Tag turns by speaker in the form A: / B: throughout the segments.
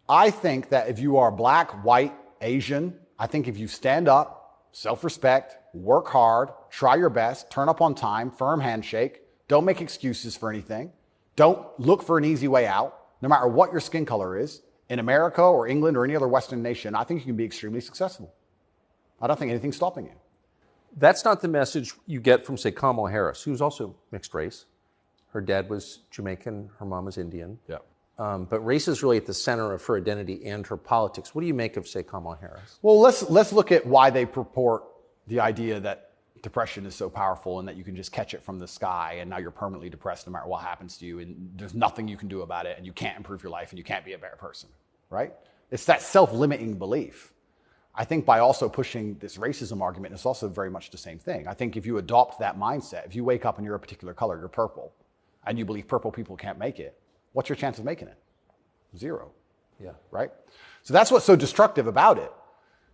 A: I think that if you are black, white, Asian, I think if you stand up, self-respect, work hard, try your best, turn up on time, firm handshake, don't make excuses for anything, don't look for an easy way out, no matter what your skin color is, in America or England or any other Western nation, I think you can be extremely successful. I don't think anything's stopping you.
B: That's not the message you get from, say, Kamala Harris, who's also mixed race. Her dad was Jamaican, her mom was Indian.
A: Yeah.
B: But race is really at the center of her identity and her politics. What do you make of, say, Kamala Harris?
A: Well, let's look at why they purport the idea that depression is so powerful and that you can just catch it from the sky and now you're permanently depressed no matter what happens to you and there's nothing you can do about it and you can't improve your life and you can't be a better person, right? It's that self-limiting belief. I think by also pushing this racism argument, it's also very much the same thing. I think if you adopt that mindset, if you wake up and you're a particular color, you're purple, and you believe purple people can't make it, what's your chance of making it? Zero.
B: Yeah.
A: Right? So that's what's so destructive about it.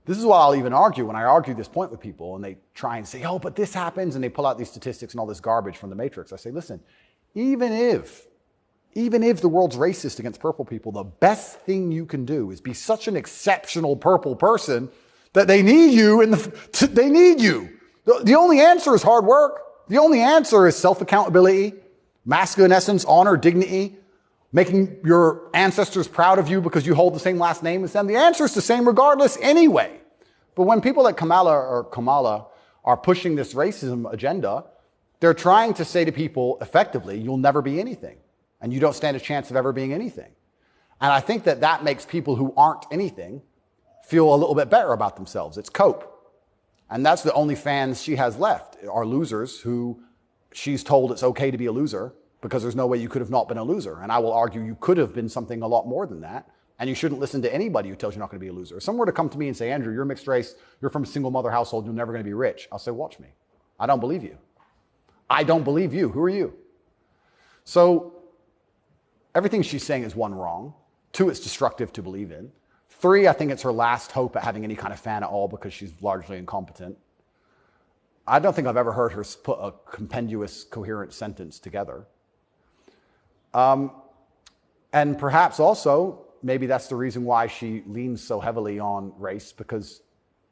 A: This is what I'll even argue when I argue this point with people and they try and say, oh, but this happens, and they pull out these statistics and all this garbage from the Matrix. I say, listen, even if the world's racist against purple people, the best thing you can do is be such an exceptional purple person that they need you they need you. The only answer is hard work. The only answer is self-accountability, masculine essence, honor, dignity, making your ancestors proud of you because you hold the same last name as them. The answer is the same regardless anyway. But when people like Kamala are pushing this racism agenda, they're trying to say to people effectively, you'll never be anything. And you don't stand a chance of ever being anything. And I think that makes people who aren't anything feel a little bit better about themselves. It's cope. And that's the only fans she has left, are losers who she's told it's okay to be a loser because there's no way you could have not been a loser. And I will argue you could have been something a lot more than that. And you shouldn't listen to anybody who tells you not going to be a loser. If someone were to come to me and say, Andrew, you're mixed race, you're from a single mother household, you're never going to be rich. I'll say, watch me. I don't believe you. I don't believe you. Who are you? So everything she's saying is, one, wrong. Two, it's destructive to believe in. Three, I think it's her last hope at having any kind of fan at all because she's largely incompetent. I don't think I've ever heard her put a compendious, coherent sentence together. And perhaps also, maybe that's the reason why she leans so heavily on race, because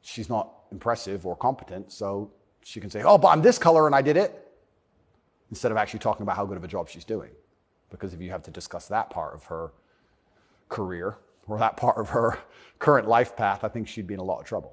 A: she's not impressive or competent. So she can say, oh, but I'm this color and I did it, instead of actually talking about how good of a job she's doing. Because if you have to discuss that part of her career or that part of her current life path, I think she'd be in a lot of trouble.